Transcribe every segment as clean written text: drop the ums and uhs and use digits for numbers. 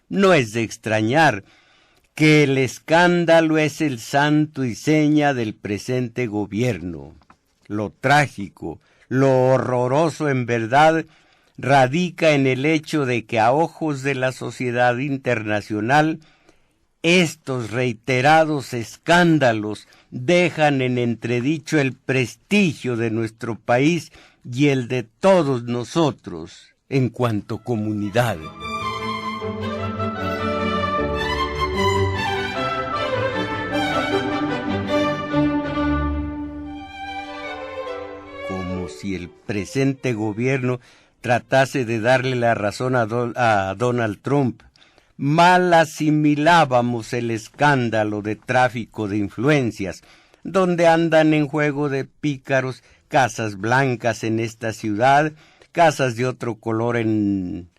No es de extrañar que el escándalo es el santo y seña del presente gobierno. Lo trágico, lo horroroso en verdad, radica en el hecho de que a ojos de la sociedad internacional, estos reiterados escándalos dejan en entredicho el prestigio de nuestro país y el de todos nosotros en cuanto comunidad. Como si el presente gobierno tratase de darle la razón a Donald Trump, mal asimilábamos el escándalo de tráfico de influencias, donde andan en juego de pícaros casas blancas en esta ciudad, casas de otro color en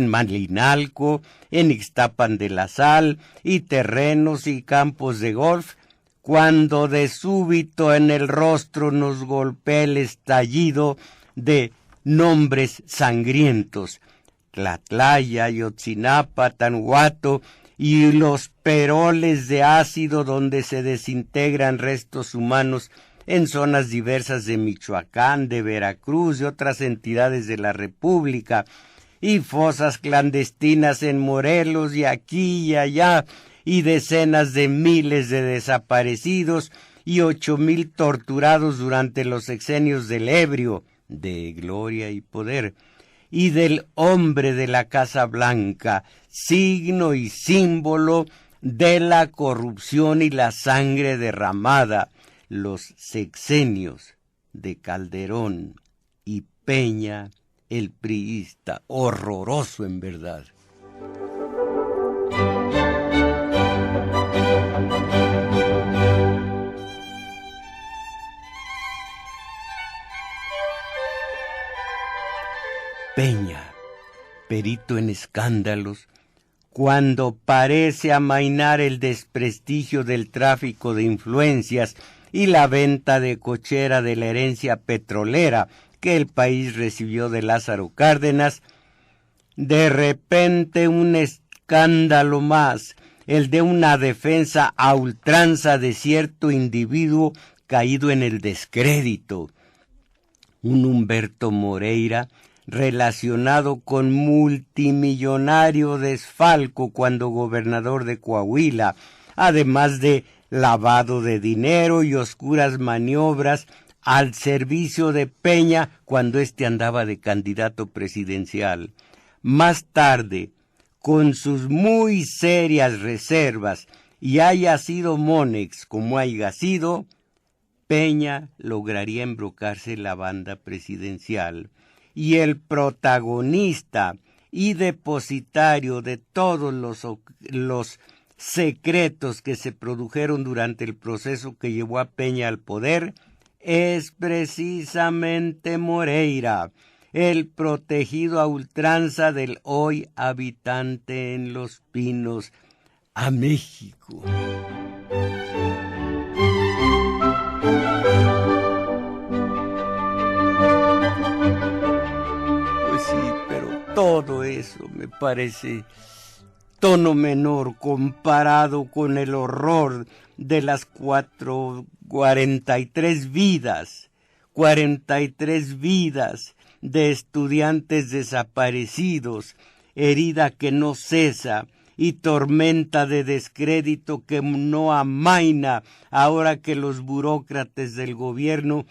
Malinalco, en Ixtapan de la Sal, y terrenos y campos de golf, cuando de súbito en el rostro nos golpea el estallido de nombres sangrientos: Tlatlaya, Ayotzinapa, Tanhuato, y los peroles de ácido donde se desintegran restos humanos en zonas diversas de Michoacán, de Veracruz y otras entidades de la República, y fosas clandestinas en Morelos y aquí y allá, y decenas de miles de desaparecidos y 8,000 torturados durante los sexenios del ebrio, de gloria y poder, y del hombre de la Casa Blanca, signo y símbolo de la corrupción y la sangre derramada, los sexenios de Calderón y Peña, el priista, horroroso en verdad. Peña, perito en escándalos, cuando parece amainar el desprestigio del tráfico de influencias y la venta de cochera de la herencia petrolera que el país recibió de Lázaro Cárdenas, de repente un escándalo más, el de una defensa a ultranza de cierto individuo caído en el descrédito, un Humberto Moreira relacionado con multimillonario desfalco cuando gobernador de Coahuila, además de lavado de dinero y oscuras maniobras al servicio de Peña cuando éste andaba de candidato presidencial. Más tarde, con sus muy serias reservas, y haya sido Monex como haya sido, Peña lograría embrocarse la banda presidencial, y el protagonista y depositario de todos los secretos que se produjeron durante el proceso que llevó a Peña al poder es precisamente Moreira, el protegido a ultranza del hoy habitante en Los Pinos, a México. Pues sí, pero todo eso me parece tono menor comparado con el horror de las 43 vidas de estudiantes desaparecidos, herida que no cesa y tormenta de descrédito que no amaina ahora que los burócratas del gobierno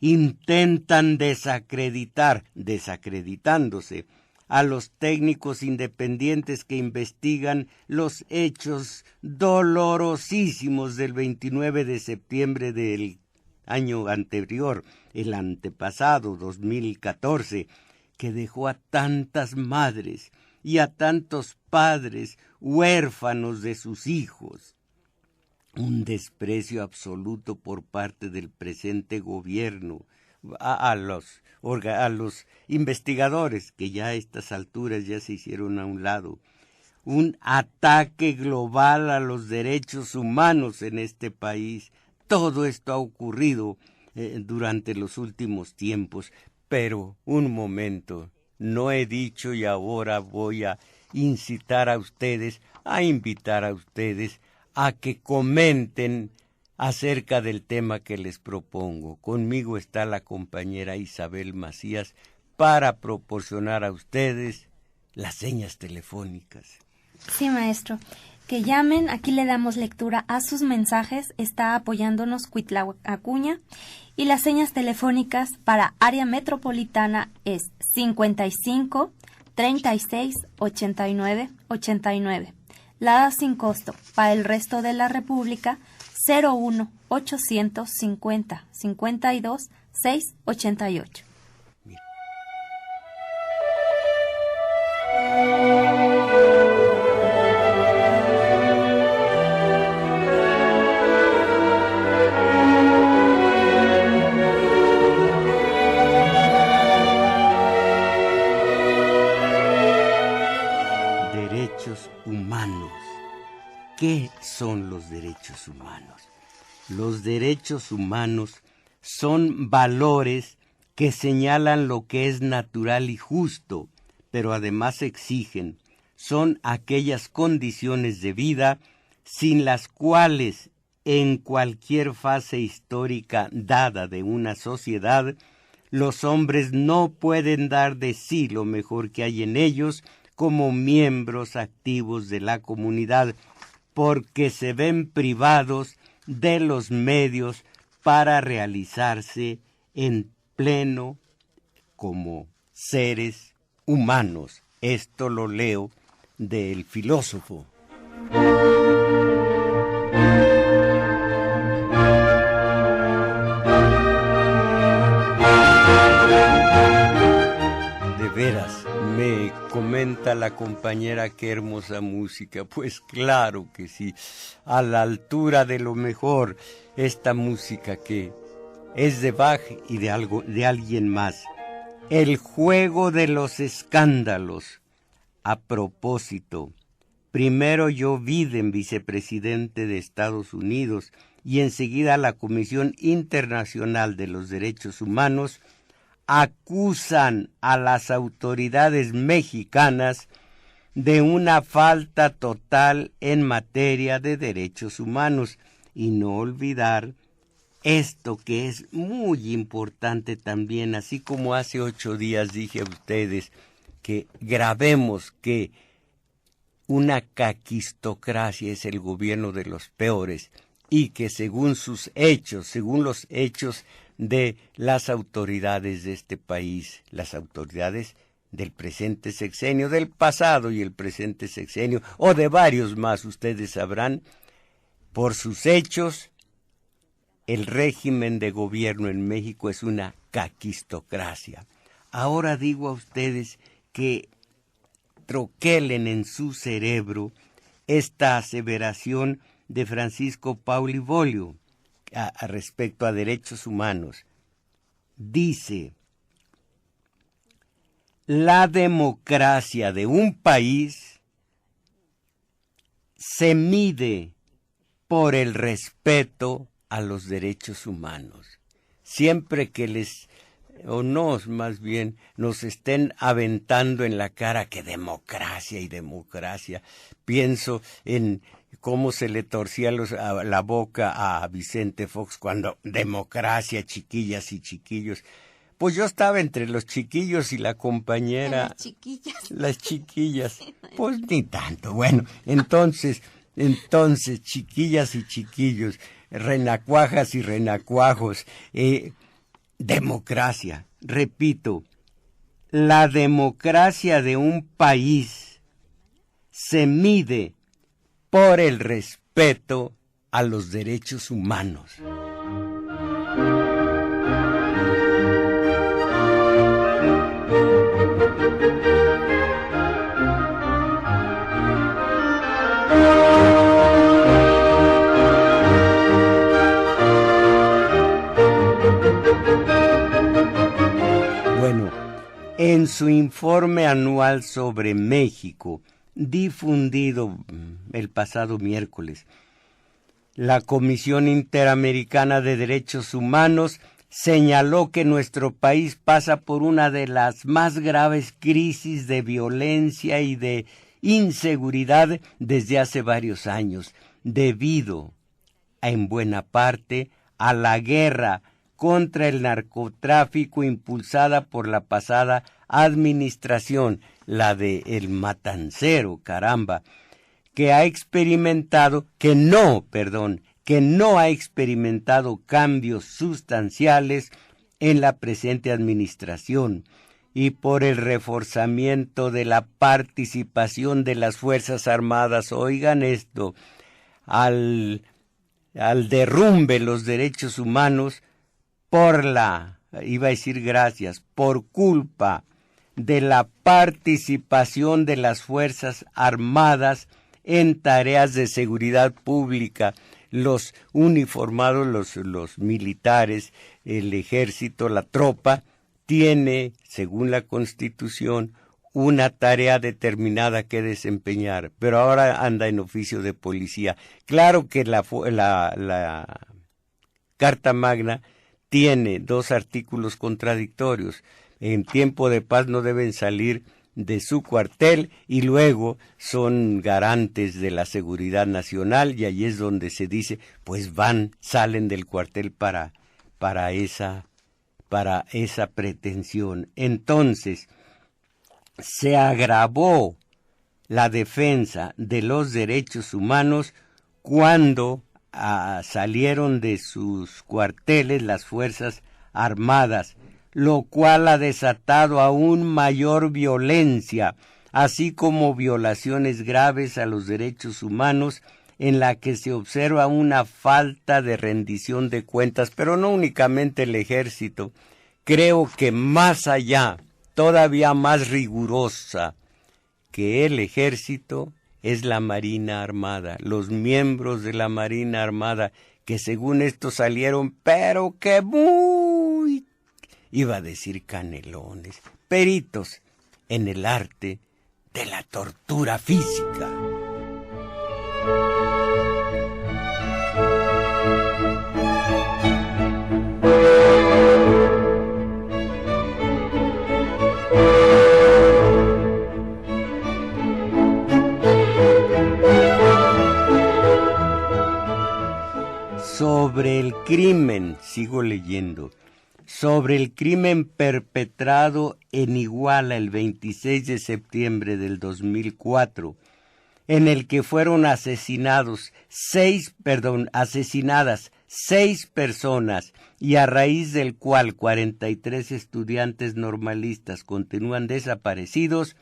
intentan desacreditándose a los técnicos independientes que investigan los hechos dolorosísimos del 29 de septiembre del año anterior, el antepasado, 2014, que dejó a tantas madres y a tantos padres huérfanos de sus hijos. Un desprecio absoluto por parte del presente gobierno a los investigadores, que ya a estas alturas ya se hicieron a un lado. Un ataque global a los derechos humanos en este país. Todo esto ha ocurrido durante los últimos tiempos, pero un momento, no he dicho y ahora voy a incitar a ustedes, a invitar a ustedes a que comenten acerca del tema que les propongo. Conmigo está la compañera Isabel Macías para proporcionar a ustedes las señas telefónicas. Sí, maestro. Que llamen, aquí le damos lectura a sus mensajes, está apoyándonos Cuitláhuac Acuña, y las señas telefónicas para área metropolitana es 55 36 89 89. La da sin costo. Para el resto de la República, 01 850 52 688. Derechos humanos. ¿Qué son los derechos humanos? Los derechos humanos son valores que señalan lo que es natural y justo, pero además exigen, son aquellas condiciones de vida sin las cuales en cualquier fase histórica dada de una sociedad, los hombres no pueden dar de sí lo mejor que hay en ellos como miembros activos de la comunidad, porque se ven privados de los medios para realizarse en pleno como seres humanos. Esto lo leo del filósofo. De veras, me comenta la compañera, qué hermosa música. Pues claro que sí, a la altura de lo mejor, esta música que es de Bach y de alguien más. El juego de los escándalos. A propósito, primero Joe Biden, vicepresidente de Estados Unidos, y enseguida la Comisión Internacional de los Derechos Humanos, acusan a las autoridades mexicanas de una falta total en materia de derechos humanos. Y no olvidar esto que es muy importante también, así como hace 8 días dije a ustedes que grabemos que una caquistocracia es el gobierno de los peores y que según sus hechos, según los hechos de las autoridades de este país, las autoridades del presente sexenio, del pasado y el presente sexenio, o de varios más, ustedes sabrán, por sus hechos, el régimen de gobierno en México es una caquistocracia. Ahora digo a ustedes que troquelen en su cerebro esta aseveración de Francisco Pauli Bolio respecto a derechos humanos. Dice: la democracia de un país se mide por el respeto a los derechos humanos. Siempre que más bien, nos estén aventando en la cara que democracia y democracia, pienso en cómo se le torcía la boca a Vicente Fox cuando democracia, chiquillas y chiquillos. Pues yo estaba entre los chiquillos y la compañera. Las chiquillas. Pues ni tanto. Bueno, entonces, chiquillas y chiquillos, renacuajas y renacuajos, democracia. Repito, la democracia de un país se mide por el respeto a los derechos humanos. Bueno, en su informe anual sobre México, difundido el pasado miércoles, la Comisión Interamericana de Derechos Humanos señaló que nuestro país pasa por una de las más graves crisis de violencia y de inseguridad desde hace varios años, debido en buena parte a la guerra contra el narcotráfico impulsada por la pasada administración, la de El Matancero, caramba, que no ha experimentado cambios sustanciales en la presente administración, y por el reforzamiento de la participación de las Fuerzas Armadas, oigan esto, al derrumbe de los derechos humanos por culpa de la participación de las Fuerzas Armadas en tareas de seguridad pública. Los uniformados, los militares, el ejército, la tropa, tiene, según la Constitución, una tarea determinada que desempeñar, pero ahora anda en oficio de policía. Claro que la Carta Magna tiene 2 artículos contradictorios. En tiempo de paz no deben salir de su cuartel y luego son garantes de la seguridad nacional, y allí es donde se dice, pues salen del cuartel para esa pretensión. Entonces, se agravó la defensa de los derechos humanos cuando salieron de sus cuarteles las Fuerzas Armadas, lo cual ha desatado aún mayor violencia, así como violaciones graves a los derechos humanos, en la que se observa una falta de rendición de cuentas, pero no únicamente el ejército. Creo que más allá, todavía más rigurosa que el ejército, es la Marina Armada, los miembros de la Marina Armada, que según esto salieron, pero que muy, iba a decir canelones, peritos en el arte de la tortura física. Sobre el crimen, sigo leyendo, sobre el crimen perpetrado en Iguala el 26 de septiembre del 2004, en el que fueron asesinadas 6 personas, y a raíz del cual 43 estudiantes normalistas continúan desaparecidos,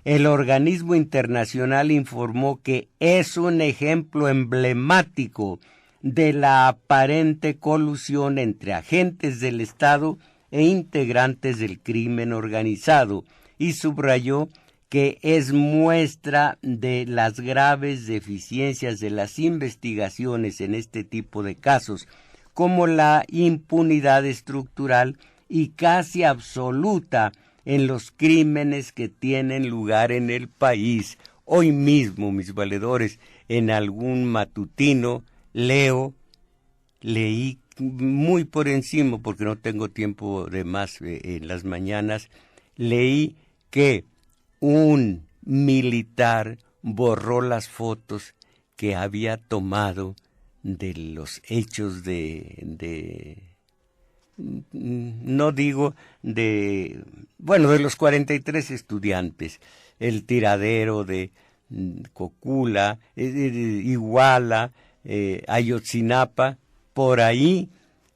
el organismo internacional informó que es un ejemplo emblemático de la aparente colusión entre agentes del Estado e integrantes del crimen organizado, y subrayó que es muestra de las graves deficiencias de las investigaciones en este tipo de casos, como la impunidad estructural y casi absoluta en los crímenes que tienen lugar en el país. Hoy mismo, mis valedores, en algún matutino leí muy por encima, porque no tengo tiempo de más en las mañanas, leí que un militar borró las fotos que había tomado de los hechos de los 43 estudiantes, el tiradero de Cocula, Iguala, Ayotzinapa. Por ahí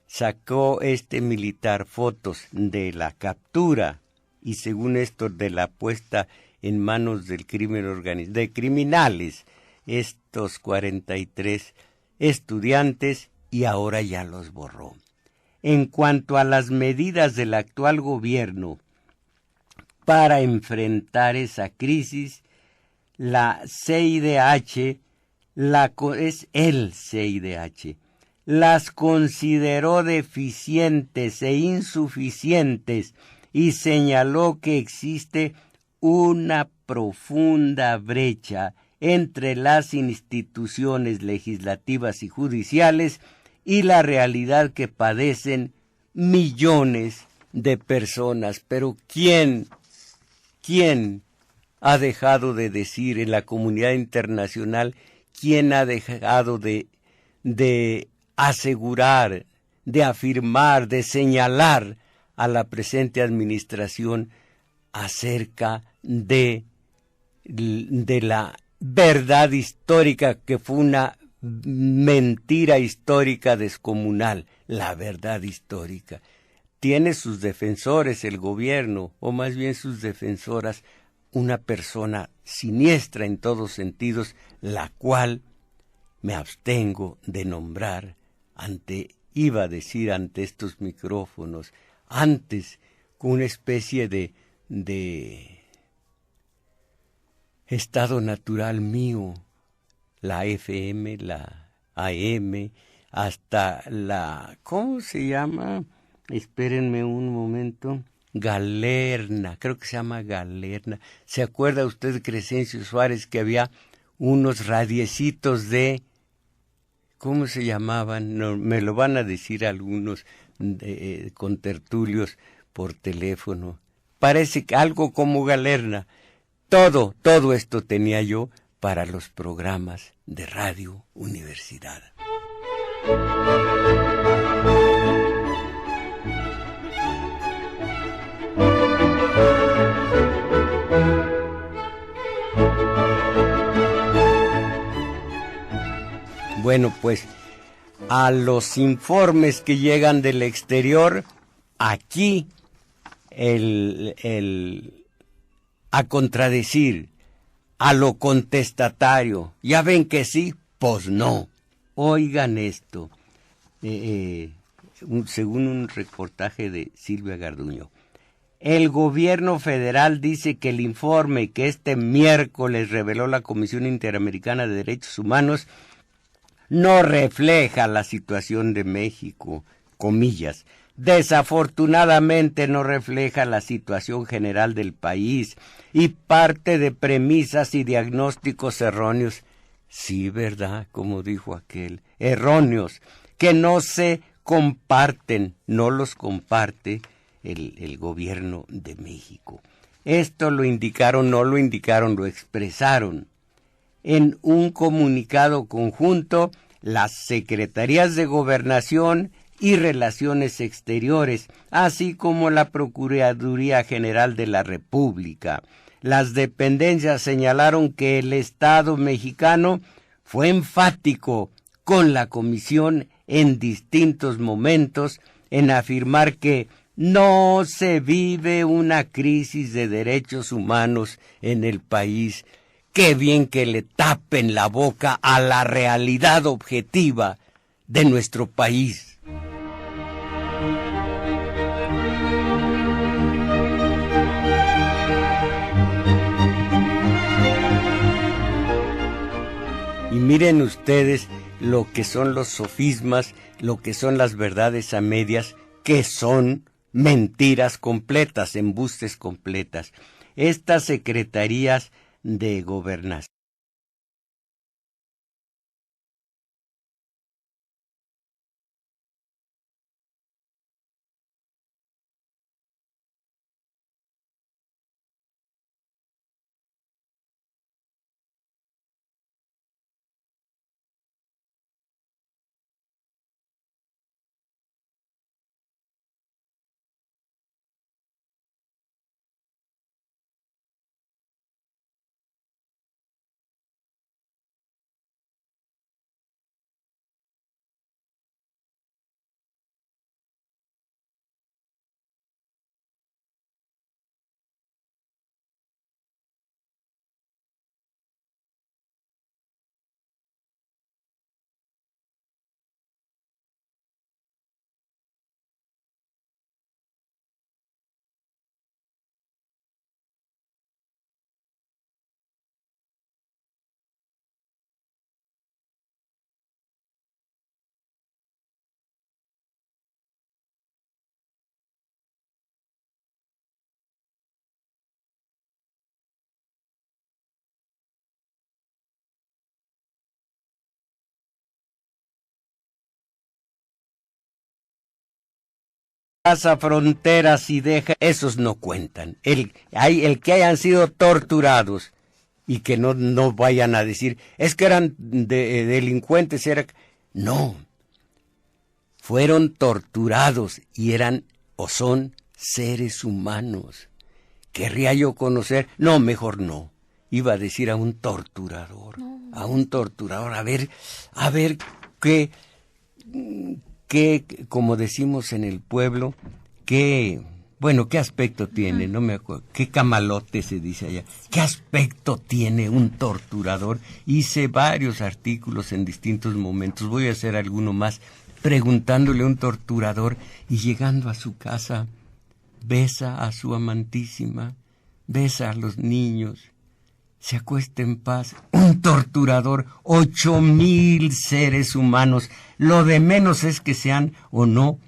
sacó este militar fotos de la captura y, según esto, de la puesta en manos del crimen organizado, de criminales, estos 43 estudiantes, y ahora ya los borró. En cuanto a las medidas del actual gobierno para enfrentar esa crisis, el CIDH las consideró deficientes e insuficientes y señaló que existe una profunda brecha entre las instituciones legislativas y judiciales y la realidad que padecen millones de personas. Pero ¿quién ha dejado de decir en la comunidad internacional? ¿Quién ha dejado de asegurar, de afirmar, de señalar a la presente administración acerca de la verdad histórica, que fue una mentira histórica descomunal? La verdad histórica tiene sus defensores el gobierno, o más bien sus defensoras, una persona siniestra en todos sentidos, la cual me abstengo de nombrar iba a decir ante estos micrófonos, antes, con una especie de estado natural mío, la FM, la AM, hasta la, ¿cómo se llama? Espérenme un momento. Galerna, creo que se llama Galerna. ¿Se acuerda usted, Crescencio Suárez, que había unos radiecitos de, ¿cómo se llamaban? No, me lo van a decir algunos contertulios por teléfono. Parece que algo como Galerna. Todo esto tenía yo para los programas de Radio Universidad. Bueno, pues a los informes que llegan del exterior, aquí a contradecir, a lo contestatario, ¿ya ven que sí? Pues no. Oigan esto, según un reportaje de Silvia Garduño. El gobierno federal dice que el informe que este miércoles reveló la Comisión Interamericana de Derechos Humanos no refleja la situación de México, comillas. Desafortunadamente no refleja la situación general del país y parte de premisas y diagnósticos erróneos. Sí, ¿verdad? Como dijo aquel, erróneos, que no se comparten, no los comparte el gobierno de México. Esto lo indicaron, no lo indicaron, lo expresaron en un comunicado conjunto las Secretarías de Gobernación y Relaciones Exteriores, así como la Procuraduría General de la República. Las dependencias señalaron que el Estado mexicano fue enfático con la Comisión en distintos momentos en afirmar que no se vive una crisis de derechos humanos en el país. Qué bien que le tapen la boca a la realidad objetiva de nuestro país. Y miren ustedes lo que son los sofismas, lo que son las verdades a medias, que son mentiras completas, embustes completas. Estas secretarías de gobernación pasa fronteras y deja, esos no cuentan. El que hayan sido torturados y que no vayan a decir, es que eran delincuentes, no, fueron torturados y eran o son seres humanos. ¿Querría yo conocer? No, mejor no. Iba a decir a un torturador, a ver qué, como decimos en el pueblo, qué aspecto tiene, no me acuerdo, qué camalote se dice allá, qué aspecto tiene un torturador. Hice varios artículos en distintos momentos, voy a hacer alguno más, preguntándole a un torturador y llegando a su casa, besa a su amantísima, besa a los niños, se acuesta en paz. Un torturador, 8,000 seres humanos, lo de menos es que sean o no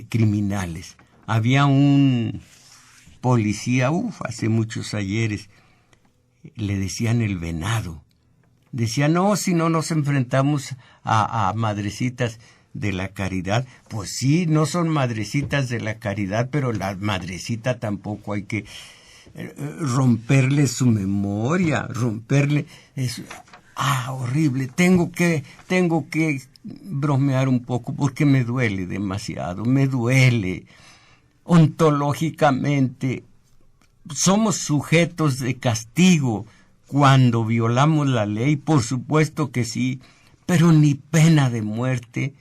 criminales. Había un policía, hace muchos ayeres, le decían el venado. Decía, no, si no nos enfrentamos a madrecitas de la caridad. Pues sí, no son madrecitas de la caridad, pero la madrecita tampoco hay que romperle su memoria, romperle eso. Horrible. Tengo que bromear un poco porque me duele demasiado, me duele. Ontológicamente somos sujetos de castigo cuando violamos la ley, por supuesto que sí, pero ni pena de muerte,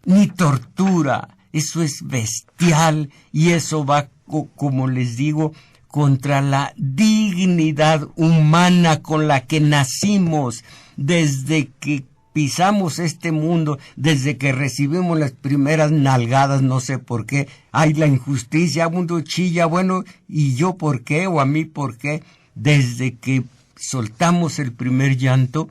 ni tortura. Eso es bestial y eso va, como les digo, contra la dignidad humana con la que nacimos desde que pisamos este mundo, desde que recibimos las primeras nalgadas, no sé por qué. Hay la injusticia, mundo chilla, bueno, ¿y yo por qué? ¿O a mí por qué? Desde que soltamos el primer llanto,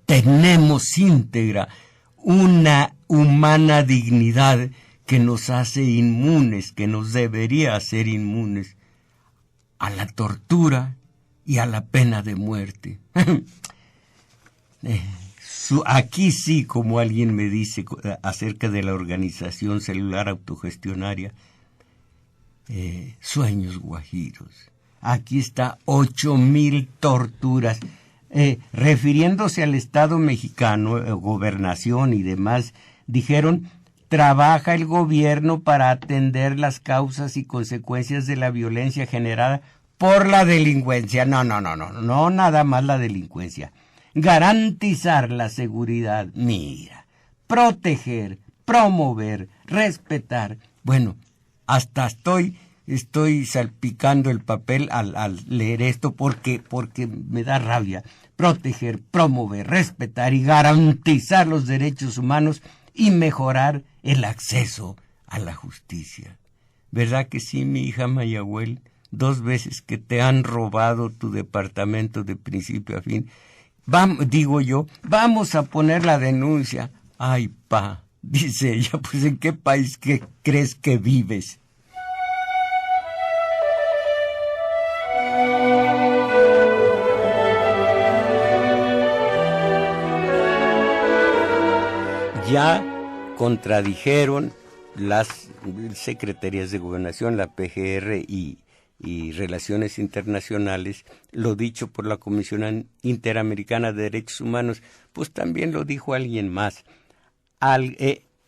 tenemos íntegra una humana dignidad que nos hace inmunes, que nos debería hacer inmunes a la tortura y a la pena de muerte. Aquí sí, como alguien me dice acerca de la organización celular autogestionaria, sueños guajiros. Aquí está 8,000 torturas. Refiriéndose al Estado mexicano, gobernación y demás, dijeron, trabaja el gobierno para atender las causas y consecuencias de la violencia generada por la delincuencia. No, nada más la delincuencia. Garantizar la seguridad, mira, proteger, promover, respetar. Bueno, hasta estoy salpicando el papel al leer esto porque me da rabia. Proteger, promover, respetar y garantizar los derechos humanos y mejorar el acceso a la justicia. ¿Verdad que sí, mi hija Mayagüel? 2 veces que te han robado tu departamento de principio a fin. Vamos a poner la denuncia. Ay, pa, dice ella, pues ¿en qué país crees que vives? Ya contradijeron las secretarías de gobernación, la PGR y Relaciones Internacionales, lo dicho por la Comisión Interamericana de Derechos Humanos, pues también lo dijo alguien más.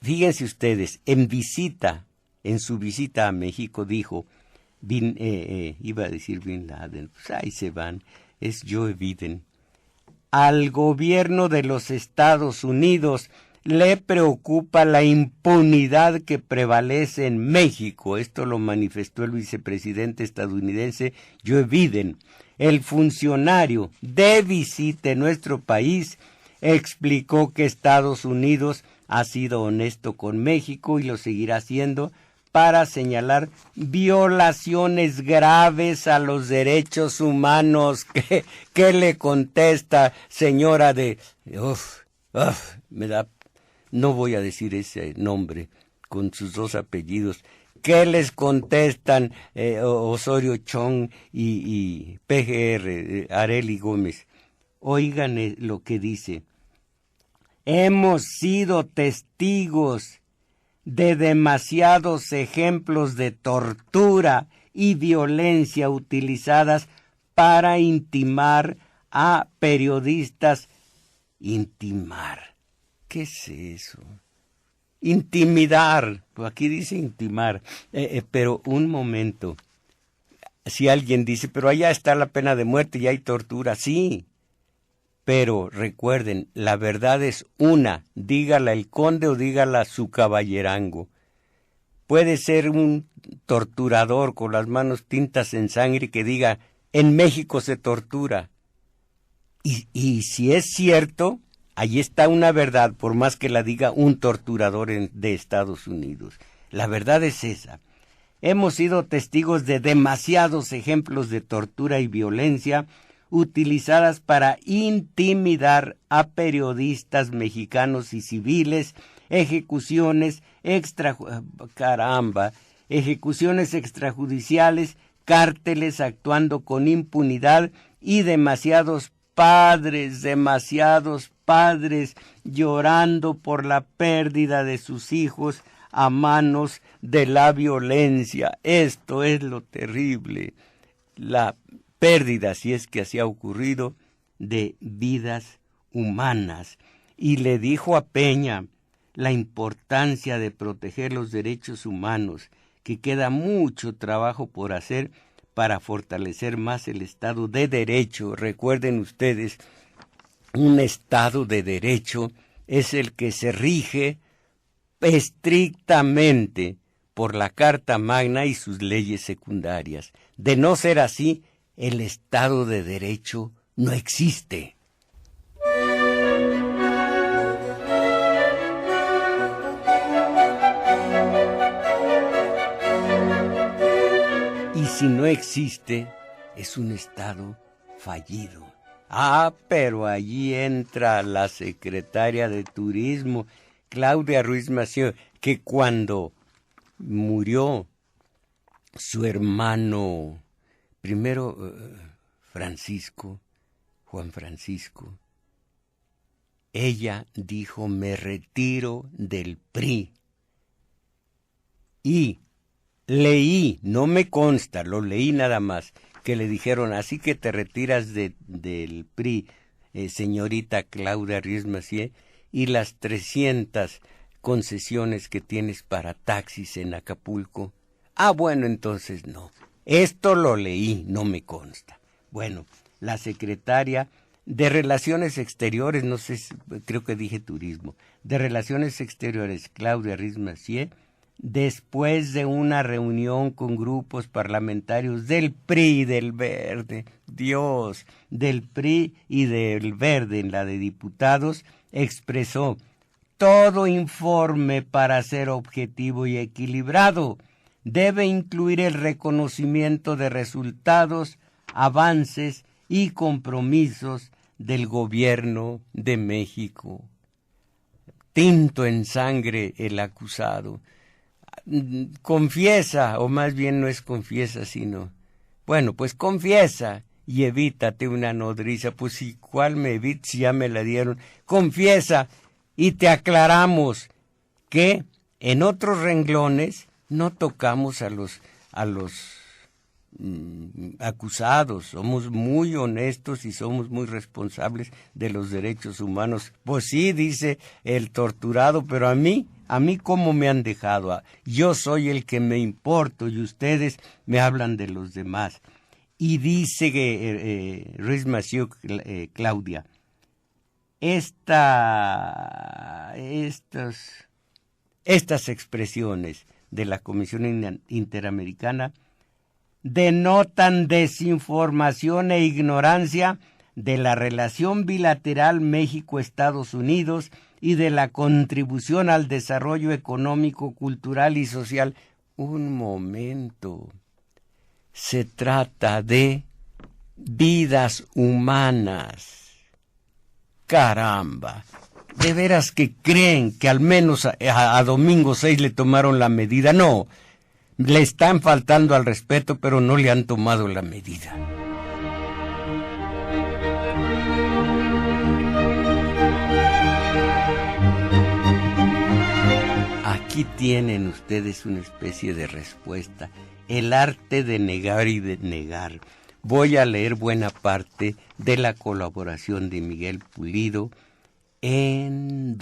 Fíjense ustedes, en su visita a México dijo, iba a decir Bin Laden, pues ahí se van, es Joe Biden. Al gobierno de los Estados Unidos le preocupa la impunidad que prevalece en México. Esto lo manifestó el vicepresidente estadounidense Joe Biden. El funcionario de visita en nuestro país explicó que Estados Unidos ha sido honesto con México y lo seguirá haciendo para señalar violaciones graves a los derechos humanos. ¿Qué le contesta, señora de... me da... No voy a decir ese nombre con sus 2 apellidos. ¿Qué les contestan Osorio Chong y PGR, Arely Gómez? Oigan lo que dice. Hemos sido testigos de demasiados ejemplos de tortura y violencia utilizadas para intimar a periodistas. Intimar. ¿Qué es eso? Intimidar. Pues aquí dice intimar. Pero un momento. Si alguien dice, pero allá está la pena de muerte y hay tortura. Sí. Pero recuerden, la verdad es una. Dígala el conde o dígala su caballerango. Puede ser un torturador con las manos tintas en sangre que diga, en México se tortura. Y si es cierto, ahí está una verdad, por más que la diga un torturador de Estados Unidos. La verdad es esa. Hemos sido testigos de demasiados ejemplos de tortura y violencia utilizadas para intimidar a periodistas mexicanos y civiles, ejecuciones extrajudiciales, cárteles actuando con impunidad y demasiados padres llorando por la pérdida de sus hijos a manos de la violencia. Esto es lo terrible, la pérdida, si es que así ha ocurrido, de vidas humanas. Y le dijo a Peña la importancia de proteger los derechos humanos, que queda mucho trabajo por hacer para fortalecer más el Estado de Derecho. Recuerden ustedes, un Estado de Derecho es el que se rige estrictamente por la Carta Magna y sus leyes secundarias. De no ser así, el Estado de Derecho no existe. Y si no existe, es un Estado fallido. Pero allí entra la secretaria de Turismo, Claudia Ruiz Massieu, que cuando murió su hermano, primero Juan Francisco, ella dijo, me retiro del PRI. Y leí, no me consta, lo leí nada más, que le dijeron, así que te retiras del PRI, señorita Claudia Ruiz Massieu, y las 300 concesiones que tienes para taxis en Acapulco. Bueno, entonces no. Esto lo leí, no me consta. Bueno, la secretaria de Relaciones Exteriores, no sé, creo que dije Turismo, de Relaciones Exteriores, Claudia Ruiz Massieu, después de una reunión con grupos parlamentarios del PRI y del Verde, del PRI y del Verde en la de diputados, expresó, todo informe para ser objetivo y equilibrado debe incluir el reconocimiento de resultados, avances y compromisos del gobierno de México. Tinto en sangre el acusado. Confiesa, o más bien no es confiesa, sino, bueno, pues confiesa y evítate una nodriza. Pues si cuál me evito, si ya me la dieron. Confiesa y te aclaramos que en otros renglones no tocamos a los acusados, somos muy honestos y somos muy responsables de los derechos humanos. Pues sí, dice el torturado, pero a mí cómo me han dejado, yo soy el que me importo y ustedes me hablan de los demás. Y dice que Ruiz Massieu, Claudia, estas expresiones de la Comisión Interamericana denotan desinformación e ignorancia de la relación bilateral México-Estados Unidos y de la contribución al desarrollo económico, cultural y social. Un momento. Se trata de vidas humanas. Caramba. ¿De veras que creen que al menos a Domingo 6 le tomaron la medida? No. Le están faltando al respeto, pero no le han tomado la medida. Aquí tienen ustedes una especie de respuesta. El arte de negar y de negar. Voy a leer buena parte de la colaboración de Miguel Pulido en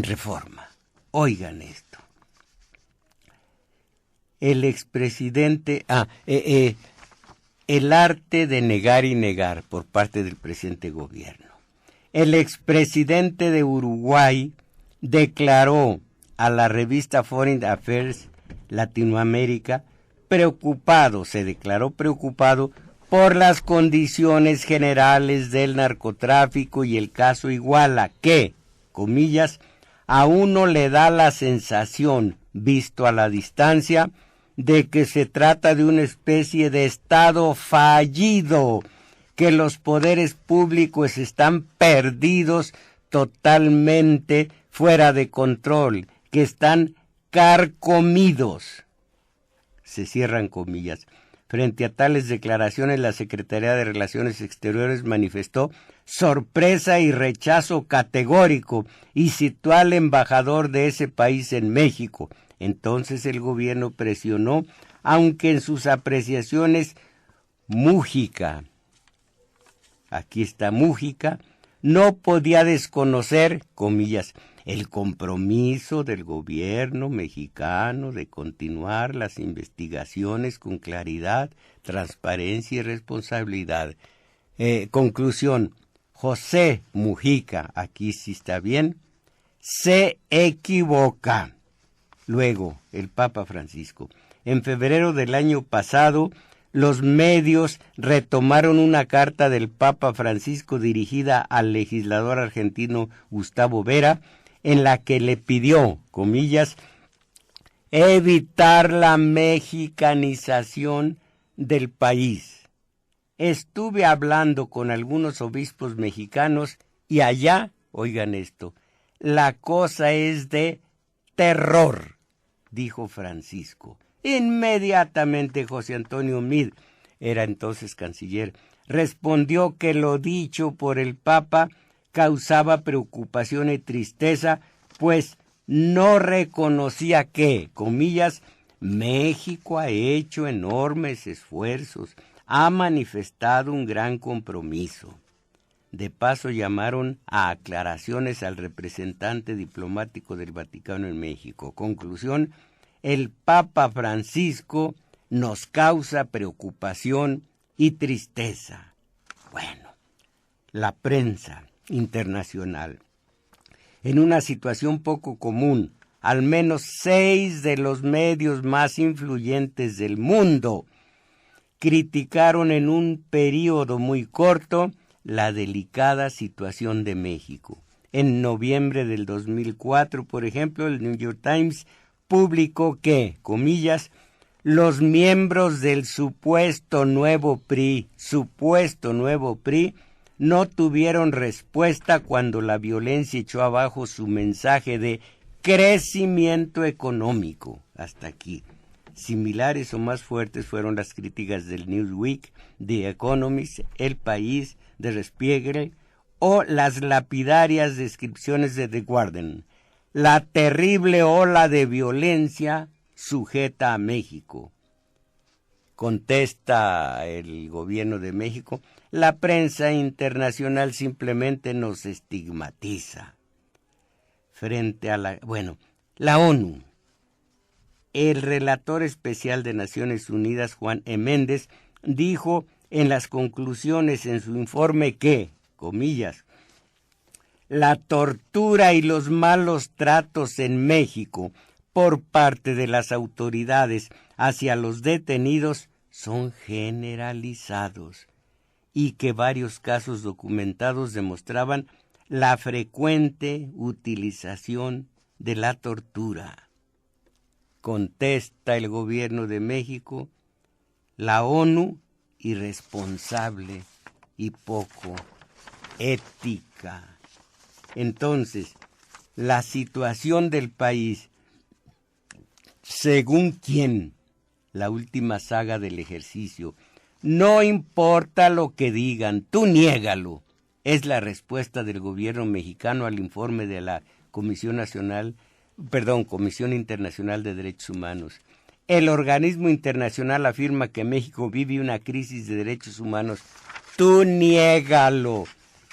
Reforma. Oigan esto. El expresidente, el arte de negar y negar por parte del presente gobierno. El expresidente de Uruguay declaró a la revista Foreign Affairs Latinoamérica se declaró preocupado por las condiciones generales del narcotráfico y el caso Iguala, que, comillas, a uno le da la sensación, visto a la distancia, de que se trata de una especie de Estado fallido, que los poderes públicos están perdidos totalmente fuera de control, que están carcomidos. Se cierran comillas. Frente a tales declaraciones, la Secretaría de Relaciones Exteriores manifestó sorpresa y rechazo categórico y citó al embajador de ese país en México. Entonces el gobierno presionó, aunque en sus apreciaciones Mújica, aquí está Mújica, no podía desconocer, comillas, el compromiso del gobierno mexicano de continuar las investigaciones con claridad, transparencia y responsabilidad. Conclusión, José Mújica, aquí sí está bien, se equivoca. Luego, el Papa Francisco. En febrero del año pasado, los medios retomaron una carta del Papa Francisco dirigida al legislador argentino Gustavo Vera, en la que le pidió, comillas, evitar la mexicanización del país. Estuve hablando con algunos obispos mexicanos y allá, oigan esto, la cosa es de terror, dijo Francisco. Inmediatamente José Antonio Meade, era entonces canciller, respondió que lo dicho por el Papa causaba preocupación y tristeza, pues no reconocía que, comillas, México ha hecho enormes esfuerzos, ha manifestado un gran compromiso. De paso llamaron a aclaraciones al representante diplomático del Vaticano en México. Conclusión, el Papa Francisco nos causa preocupación y tristeza. Bueno, la prensa internacional. En una situación poco común, al menos 6 de los medios más influyentes del mundo criticaron en un periodo muy corto la delicada situación de México. En noviembre del 2004, por ejemplo, el New York Times publicó que, comillas, los miembros del supuesto nuevo PRI, no tuvieron respuesta cuando la violencia echó abajo su mensaje de crecimiento económico. Hasta aquí. Similares o más fuertes fueron las críticas del Newsweek, The Economist, El País, de Der Spiegel o las lapidarias descripciones de The Guardian. La terrible ola de violencia sujeta a México. Contesta el gobierno de México, la prensa internacional simplemente nos estigmatiza. Frente a la ONU. El relator especial de Naciones Unidas, Juan E. Méndez, dijo en las conclusiones en su informe que, comillas, la tortura y los malos tratos en México por parte de las autoridades hacia los detenidos son generalizados y que varios casos documentados demostraban la frecuente utilización de la tortura. Contesta el gobierno de México, la ONU irresponsable y poco ética. Entonces, la situación del país, según quién, la última saga del ejercicio, no importa lo que digan, tú niégalo, es la respuesta del gobierno mexicano al informe de la Comisión Internacional de Derechos Humanos. El organismo internacional afirma que México vive una crisis de derechos humanos. Tú niégalo.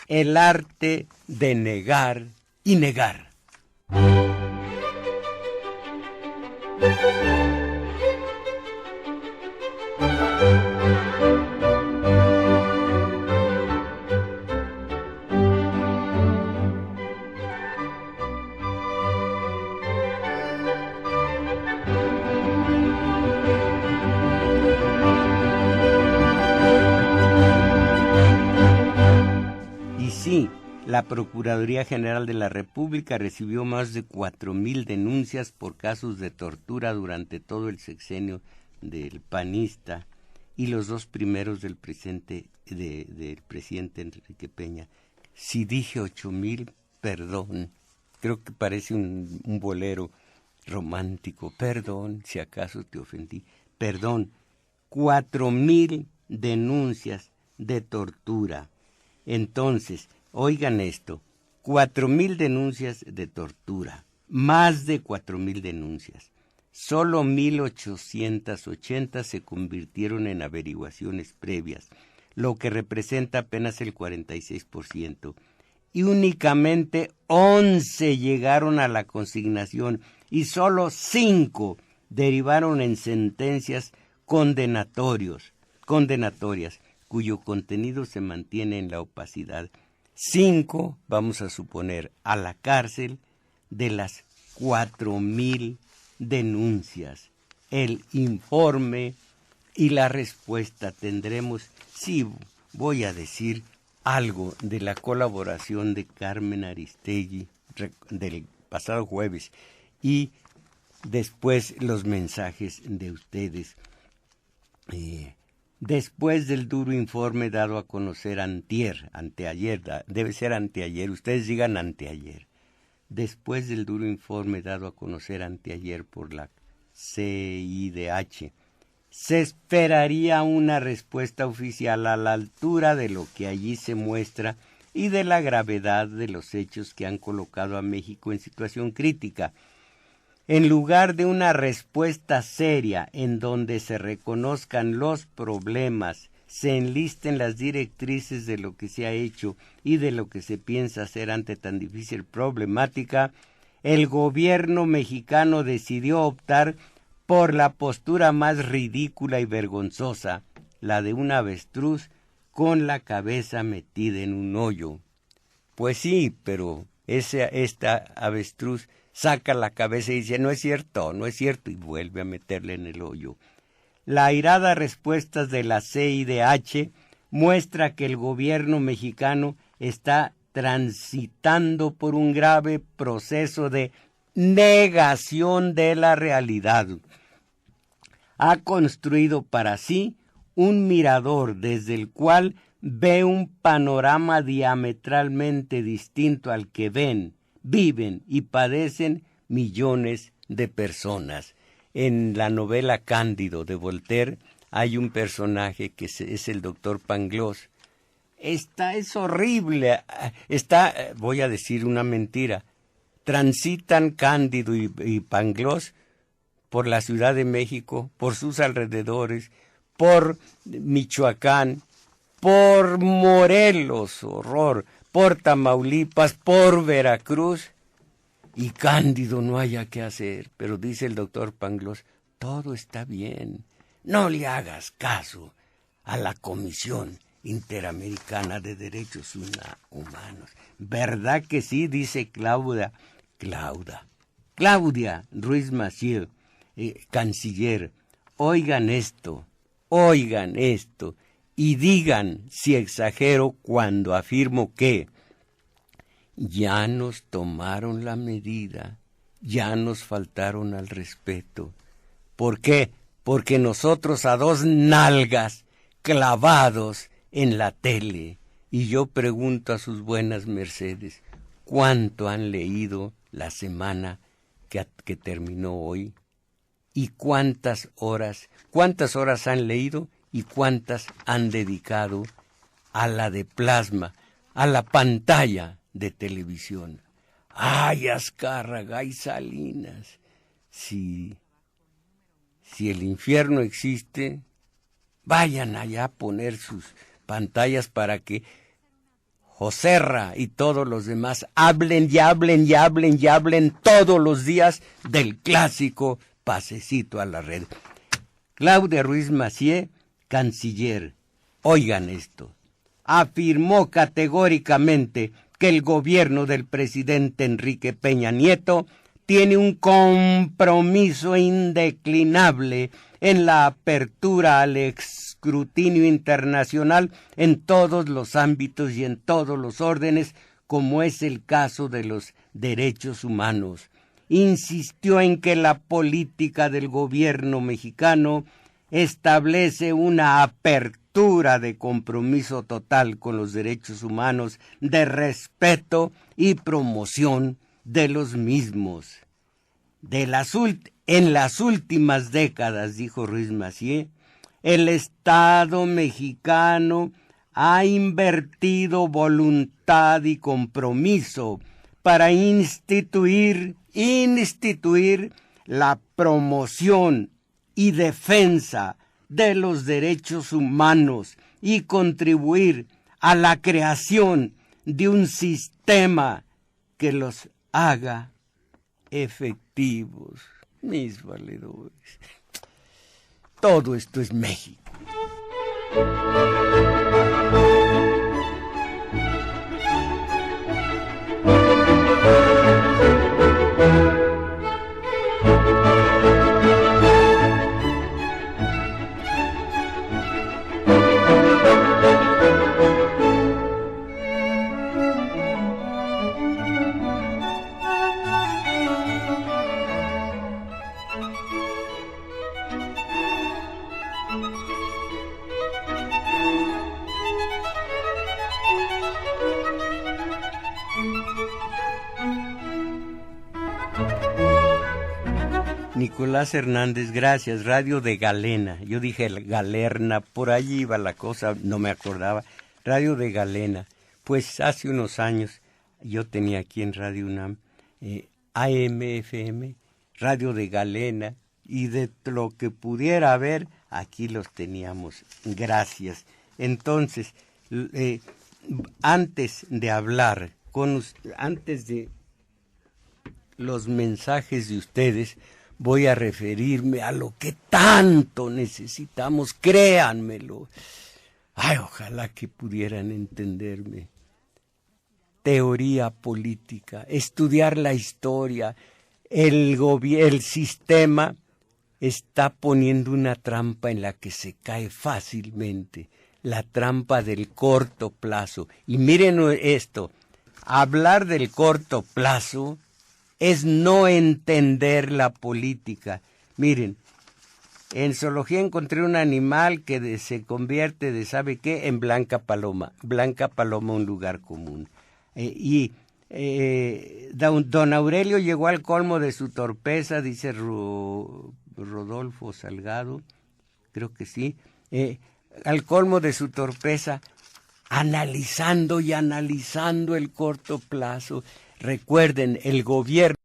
El arte de negar y negar. La Procuraduría General de la República recibió más de 4,000 denuncias por casos de tortura durante todo el sexenio del panista y los 2 primeros del presidente Enrique Peña. Si dije 8,000, perdón, creo que parece un bolero romántico, perdón si acaso te ofendí, perdón, 4,000 denuncias de tortura. Entonces, oigan esto, 4,000 denuncias de tortura, más de 4,000 denuncias. Solo 1,880 se convirtieron en averiguaciones previas, lo que representa apenas el 46%. Y únicamente 11 llegaron a la consignación y solo 5 derivaron en sentencias condenatorias, cuyo contenido se mantiene en la opacidad. 5, vamos a suponer, a la cárcel de las 4,000 denuncias. El informe y la respuesta tendremos, sí, voy a decir algo de la colaboración de Carmen Aristegui del pasado jueves y después los mensajes de ustedes. Después del duro informe dado a conocer anteayer, debe ser anteayer, ustedes digan anteayer. Después del duro informe dado a conocer anteayer por la CIDH, se esperaría una respuesta oficial a la altura de lo que allí se muestra y de la gravedad de los hechos que han colocado a México en situación crítica. En lugar de una respuesta seria en donde se reconozcan los problemas, se enlisten las directrices de lo que se ha hecho y de lo que se piensa hacer ante tan difícil problemática, el gobierno mexicano decidió optar por la postura más ridícula y vergonzosa, la de un avestruz con la cabeza metida en un hoyo. Pues sí, pero esta avestruz saca la cabeza y dice, no es cierto, y vuelve a meterle en el hoyo. La airada respuesta de la CIDH muestra que el gobierno mexicano está transitando por un grave proceso de negación de la realidad. Ha construido para sí un mirador desde el cual ve un panorama diametralmente distinto al que ven, viven y padecen millones de personas. En la novela Cándido de Voltaire hay un personaje que es el doctor Pangloss. Es horrible, voy a decir una mentira, transitan Cándido y Pangloss por la Ciudad de México, por sus alrededores, por Michoacán, por Morelos, horror, por Tamaulipas, por Veracruz, y Cándido no haya qué hacer, pero dice el doctor Pangloss, todo está bien, no le hagas caso a la Comisión Interamericana de Derechos Humanos. ¿Verdad que sí? Dice Claudia Ruiz Massieu, canciller. Oigan esto, y digan si exagero cuando afirmo que ya nos tomaron la medida, ya nos faltaron al respeto. ¿Por qué? Porque nosotros a 2 nalgas clavados en la tele. Y yo pregunto a sus buenas mercedes, ¿cuánto han leído la semana que terminó hoy? ¿Y cuántas horas han leído y cuántas han dedicado a la de plasma, a la pantalla de televisión? Ay, Azcárraga y Salinas, si el infierno existe, vayan allá a poner sus pantallas para que Joserra y todos los demás hablen y hablen y hablen y hablen todos los días del clásico pasecito a la red. Claudia Ruiz Massieu, canciller, oigan esto, afirmó categóricamente que el gobierno del presidente Enrique Peña Nieto tiene un compromiso indeclinable en la apertura al escrutinio internacional en todos los ámbitos y en todos los órdenes, como es el caso de los derechos humanos. Insistió en que la política del gobierno mexicano establece una apertura de compromiso total con los derechos humanos, de respeto y promoción de los mismos. En las últimas décadas, dijo Ruiz Massieu, el Estado mexicano ha invertido voluntad y compromiso para instituir la promoción y defensa de los derechos humanos y contribuir a la creación de un sistema que los haga efectivos. Mis valedores. Todo esto es México. Nicolás Hernández, gracias. Radio de Galena. Yo dije Galerna, por allí iba la cosa, no me acordaba. Radio de Galena. Pues hace unos años yo tenía aquí en Radio UNAM AM/FM, Radio de Galena, y de lo que pudiera haber, aquí los teníamos. Gracias. Entonces, antes de hablar, antes de los mensajes de ustedes, voy a referirme a lo que tanto necesitamos, créanmelo. Ay, ojalá que pudieran entenderme. Teoría política, estudiar la historia. El sistema está poniendo una trampa en la que se cae fácilmente, la trampa del corto plazo. Y miren esto, hablar del corto plazo es no entender la política. Miren, en zoología encontré un animal que se convierte de ¿sabe qué? En Blanca Paloma. Blanca Paloma, un lugar común. Don Aurelio llegó al colmo de su torpeza, dice Rodolfo Salgado, creo que sí, al colmo de su torpeza, analizando y analizando el corto plazo. Recuerden, el gobierno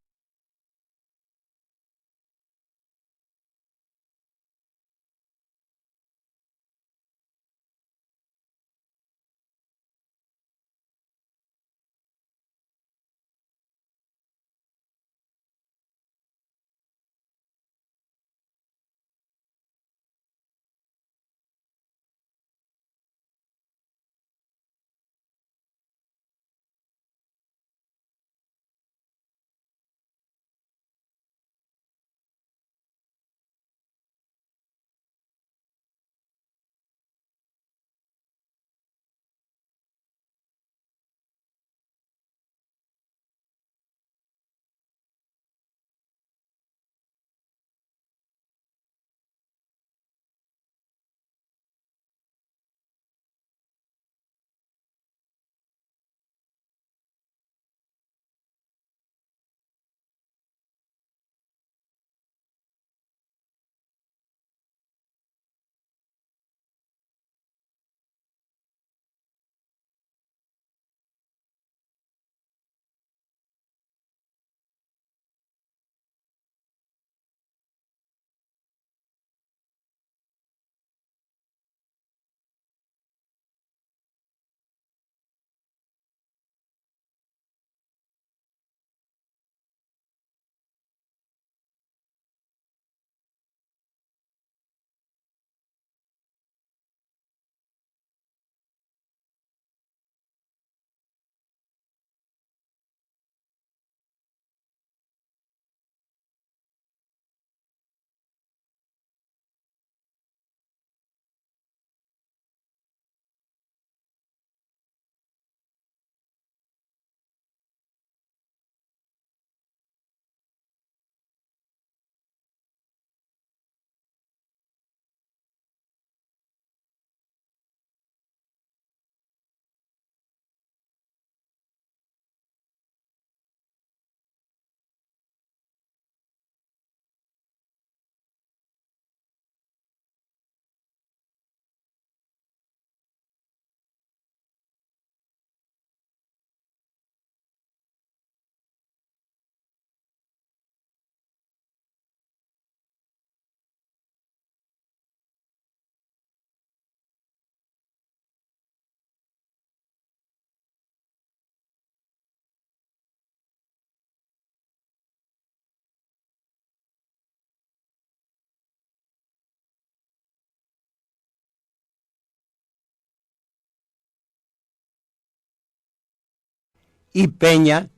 y Peña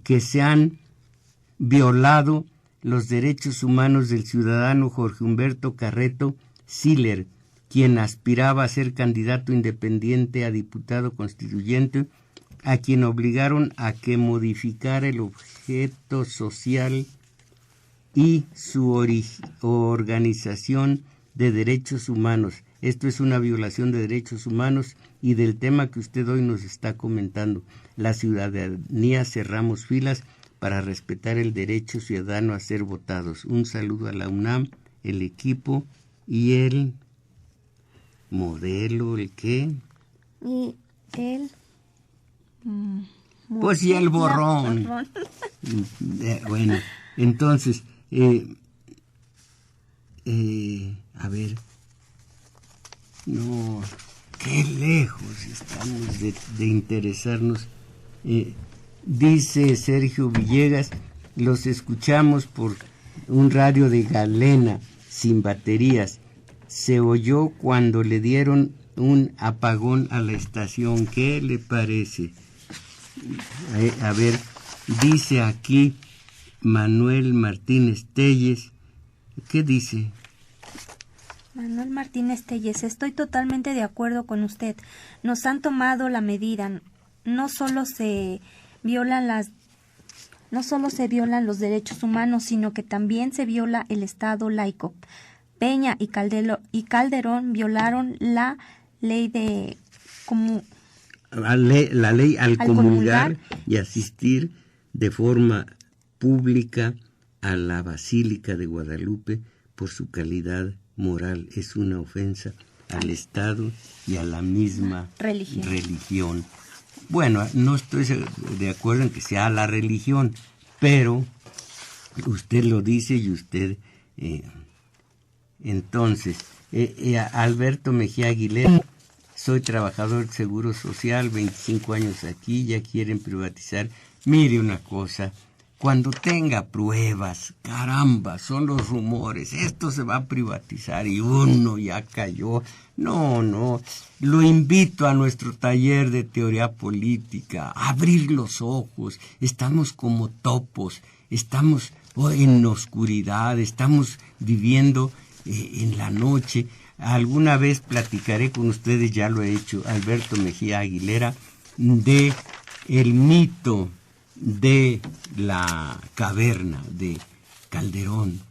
que se han violado los derechos humanos del ciudadano Jorge Humberto Carreto Siller, quien aspiraba a ser candidato independiente a diputado constituyente, a quien obligaron a que modificara el objeto social y su organización de derechos humanos. Esto es una violación de derechos humanos y del tema que usted hoy nos está comentando. La ciudadanía cerramos filas para respetar el derecho ciudadano a ser votados. Un saludo a la UNAM, el equipo y el modelo, ¿el qué? Y el... pues y el borrón. Bueno, entonces, a ver, no, qué lejos estamos de interesarnos. Dice Sergio Villegas, los escuchamos por un radio de galena, sin baterías. Se oyó cuando le dieron un apagón a la estación. ¿Qué le parece? A ver, dice aquí Manuel Martínez Telles. ¿Qué dice? Manuel Martínez Telles, estoy totalmente de acuerdo con usted. Nos han tomado la medida. No solo se violan los derechos humanos, sino que también se viola el Estado laico. Peña y Calderón violaron la ley de la ley al comulgar y asistir de forma pública a la Basílica de Guadalupe por su calidad moral. Es una ofensa al Estado y a la misma religión. Bueno, no estoy de acuerdo en que sea la religión, pero usted lo dice y usted... Entonces, Alberto Mejía Aguilera, soy trabajador del Seguro Social, 25 años aquí, ya quieren privatizar. Mire una cosa, cuando tenga pruebas, caramba, son los rumores, esto se va a privatizar y uno ya cayó. No, lo invito a nuestro taller de teoría política, a abrir los ojos, estamos como topos, estamos en oscuridad, estamos viviendo en la noche. Alguna vez platicaré con ustedes, ya lo he hecho, Alberto Mejía Aguilera, de el mito de la caverna de Calderón.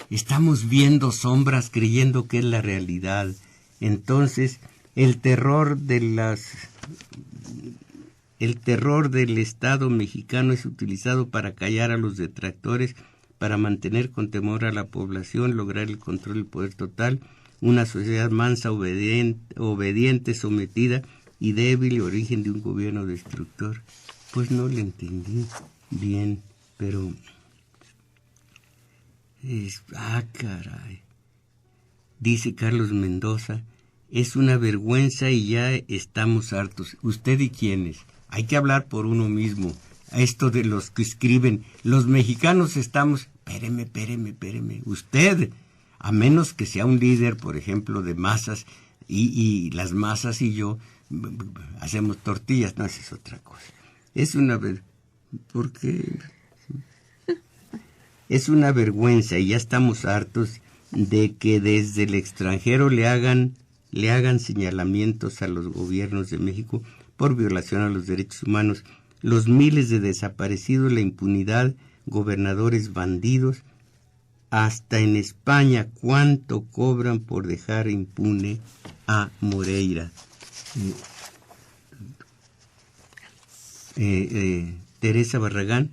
Estamos viendo sombras creyendo que es la realidad. Entonces, el terror del Estado mexicano es utilizado para callar a los detractores, para mantener con temor a la población, lograr el control del poder total, una sociedad mansa, obediente, sometida y débil, origen de un gobierno destructor. Pues no le entendí bien, pero... caray. Dice Carlos Mendoza, es una vergüenza y ya estamos hartos. ¿Usted y quiénes? Hay que hablar por uno mismo. Esto de los que escriben, los mexicanos estamos... Espéreme. Usted, a menos que sea un líder, por ejemplo, de masas, y las masas y yo hacemos tortillas, no, esa es otra cosa. Es una... ¿Por qué? Es una vergüenza y ya estamos hartos de que desde el extranjero le hagan señalamientos a los gobiernos de México por violación a los derechos humanos, los miles de desaparecidos, la impunidad, gobernadores bandidos, hasta en España, ¿cuánto cobran por dejar impune a Moreira? Teresa Barragán,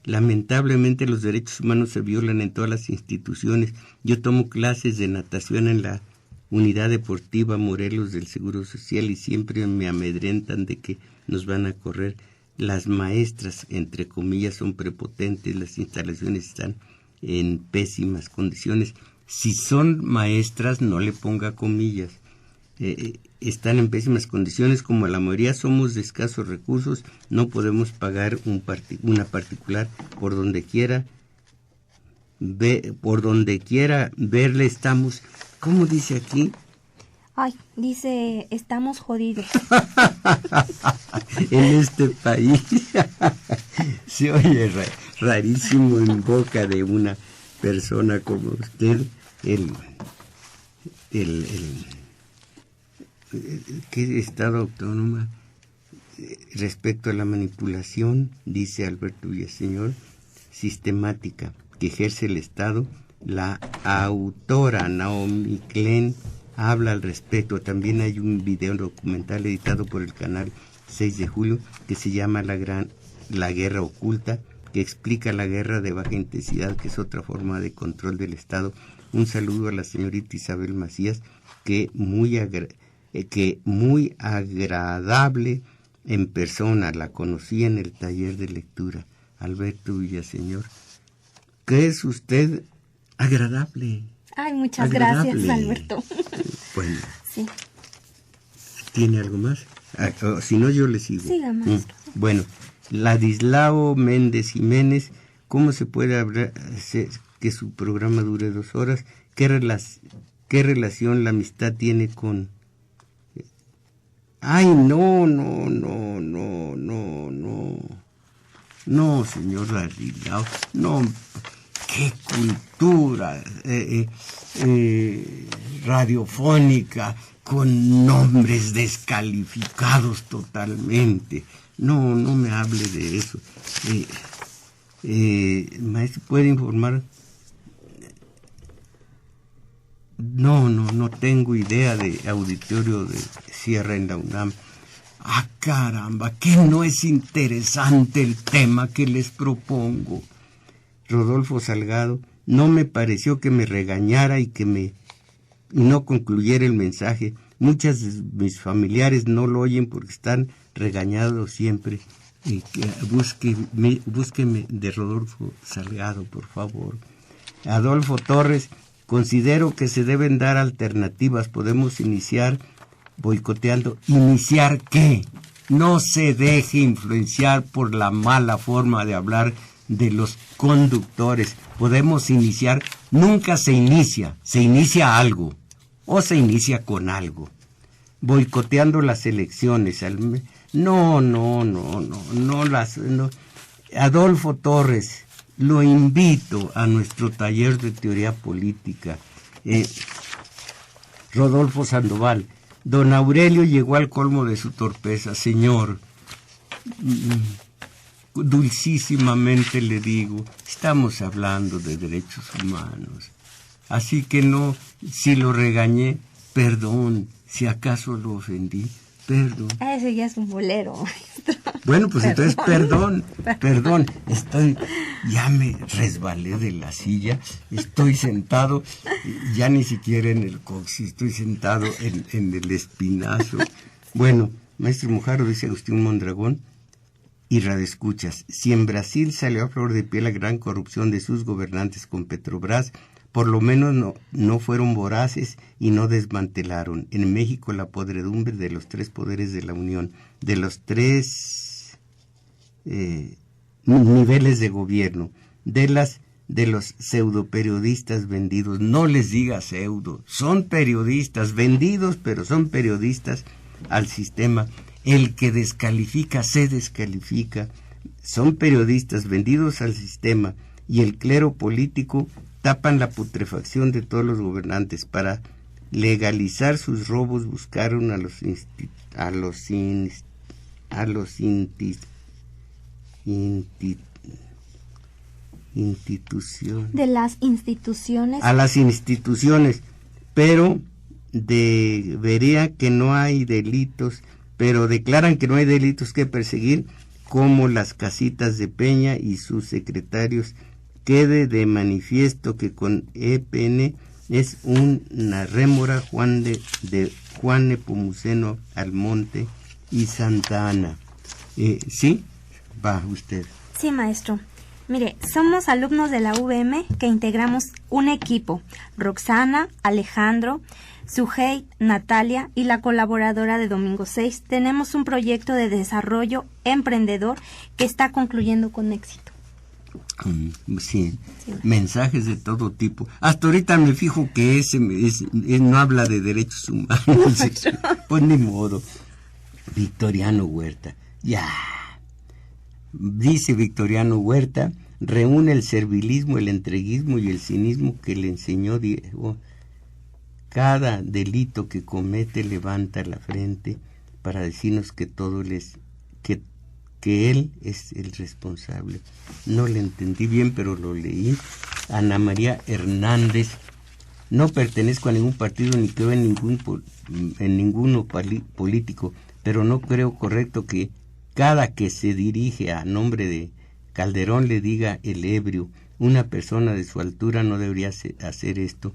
lamentablemente los derechos humanos se violan en todas las instituciones. Yo tomo clases de natación en la Unidad Deportiva Morelos del Seguro Social y siempre me amedrentan de que nos van a correr. Las maestras, entre comillas, son prepotentes, las instalaciones están en pésimas condiciones. Si son maestras, no le ponga comillas. Están en pésimas condiciones, como la mayoría somos de escasos recursos, no podemos pagar una particular. Por donde quiera verle estamos. ¿Cómo dice aquí? Dice, estamos jodidos. en este país. Se oye rarísimo en boca de una persona como usted, ¿qué Estado autónoma respecto a la manipulación, dice Alberto Villaseñor, sistemática que ejerce el Estado? La autora Naomi Klein habla al respecto. También hay un video documental editado por el canal 6 de julio que se llama La Guerra Oculta, que explica la guerra de baja intensidad, que es otra forma de control del Estado. Un saludo a la señorita Isabel Macías, que muy agradable en persona, la conocí en el taller de lectura. Alberto Villaseñor, ¿qué es usted? Agradable. Ay, muchas gracias, Alberto. Bueno. Sí. ¿Tiene algo más? Si no, yo le sigo. Siga, maestro. Bueno, Ladislao Méndez Jiménez, ¿cómo se puede hablar que su programa dure 2 horas? ¿Qué relación la amistad tiene con...? Ay, no, señor Ladislao, no, qué cultura radiofónica, con nombres descalificados totalmente. No me hable de eso. Maestro, ¿puede informar? No tengo idea de auditorio de cierre en la UNAM. ¡Ah, caramba! ¿Que no es interesante el tema que les propongo? Rodolfo Salgado, no me pareció que me regañara y no concluyera el mensaje. Muchas de mis familiares no lo oyen porque están regañados siempre. Búsqueme de Rodolfo Salgado, por favor. Adolfo Torres, considero que se deben dar alternativas. Podemos iniciar boicoteando. ¿Iniciar qué? No se deje influenciar por la mala forma de hablar de los conductores. Podemos iniciar, nunca se inicia algo, o se inicia con algo. Boicoteando las elecciones. No. Adolfo Torres, lo invito a nuestro taller de teoría política. Rodolfo Sandoval, don Aurelio llegó al colmo de su torpeza. Señor, dulcísimamente le digo, estamos hablando de derechos humanos. Así que no, si lo regañé, perdón, si acaso lo ofendí, perdón. Ese ya es un bolero, maestro. Bueno, pues entonces perdón, ya me resbalé de la silla, estoy sentado, ya ni siquiera en el coxis, estoy sentado en el espinazo. Bueno, maestro Mujaro, dice Agustín Mondragón, y radioescuchas, si en Brasil salió a flor de piel la gran corrupción de sus gobernantes con Petrobras, por lo menos no fueron voraces y no desmantelaron. En México la podredumbre de los 3 poderes de la Unión, de los 3 niveles de gobierno, de los pseudoperiodistas vendidos. No les diga pseudo, son periodistas vendidos, pero son periodistas al sistema. El que descalifica se descalifica. Son periodistas vendidos al sistema, y el clero político tapan la putrefacción de todos los gobernantes. Para legalizar sus robos buscaron a las instituciones, pero declaran que no hay delitos que perseguir, como las casitas de Peña y sus secretarios. Quede de manifiesto que con EPN es una rémora Juan Nepomuceno Almonte y Santa Ana. ¿Sí? Va usted. Sí, maestro. Mire, somos alumnos de la UVM que integramos un equipo. Roxana, Alejandro, Sujei, Natalia y la colaboradora de Domingo 6. Tenemos un proyecto de desarrollo emprendedor que está concluyendo con éxito. Sí, mensajes de todo tipo. Hasta ahorita me fijo que ese no habla de derechos humanos. Pues ni modo. Victoriano Huerta, Ya. Dice Victoriano Huerta, reúne el servilismo, el entreguismo y el cinismo que le enseñó Diego. Cada delito que comete levanta la frente para decirnos que todo que él es el responsable. No le entendí bien, pero lo leí. Ana María Hernández, no pertenezco a ningún partido ni creo en ninguno político, pero no creo correcto que cada que se dirige a nombre de Calderón le diga el ebrio. Una persona de su altura no debería hacer esto.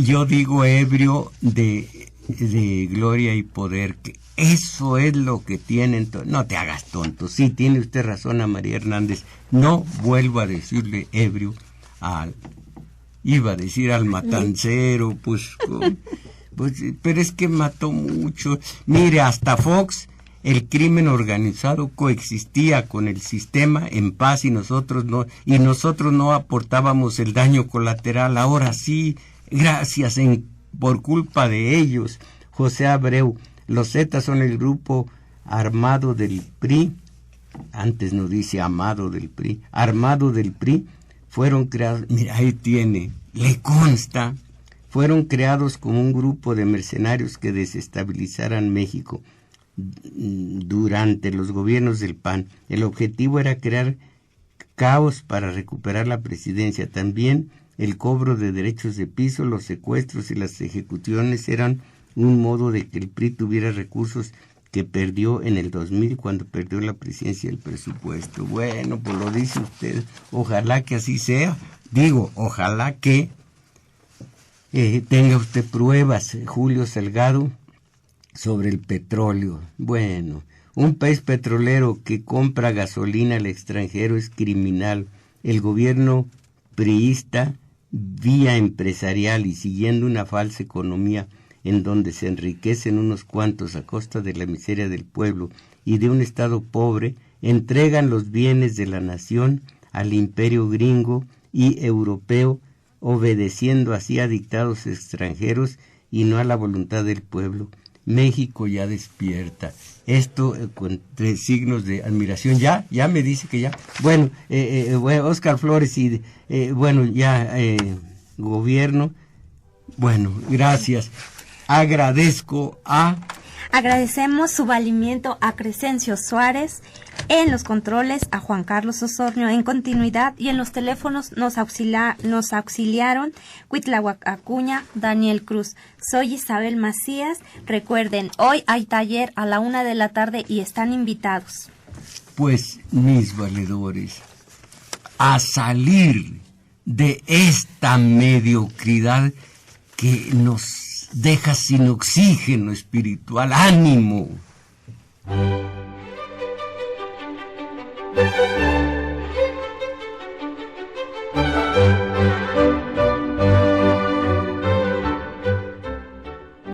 Yo digo ebrio de gloria y poder, que eso es lo que tienen. No te hagas tonto. Sí, tiene usted razón, a María Hernández. No vuelvo a decirle ebrio iba a decir al matancero, pues, pero es que mató mucho. Mire, hasta Fox, el crimen organizado coexistía con el sistema en paz y nosotros no aportábamos el daño colateral. Ahora sí, gracias por culpa de ellos. José Abreu, los Zetas son el grupo armado del PRI, antes no dice amado del PRI, armado del PRI, fueron creados, mira, ahí tiene, le consta, fueron creados como un grupo de mercenarios que desestabilizaran México durante los gobiernos del PAN. El objetivo era crear caos para recuperar la presidencia. También el cobro de derechos de piso, los secuestros y las ejecuciones eran un modo de que el PRI tuviera recursos que perdió en el 2000 cuando perdió la presidencia y el presupuesto. Bueno, pues lo dice usted, ojalá que así sea. Digo, ojalá que tenga usted pruebas, Julio Salgado, sobre el petróleo. Bueno, un país petrolero que compra gasolina al extranjero es criminal. El gobierno priista, vía empresarial y siguiendo una falsa economía en donde se enriquecen unos cuantos a costa de la miseria del pueblo y de un Estado pobre, entregan los bienes de la nación al imperio gringo y europeo, obedeciendo así a dictados extranjeros y no a la voluntad del pueblo. México ya despierta. Esto con 3 signos de admiración. Ya me dice que ya. Bueno, Oscar Flores y gobierno. Bueno, gracias. Agradecemos su valimiento a Crescencio Suárez, en los controles a Juan Carlos Osornio en continuidad y en los teléfonos nos auxiliaron Cuitláhuac Acuña, Daniel Cruz. Soy Isabel Macías. Recuerden, hoy hay taller a la 1:00 p.m. y están invitados. Pues, mis valedores, a salir de esta mediocridad que nos deja sin oxígeno espiritual. ¡Ánimo!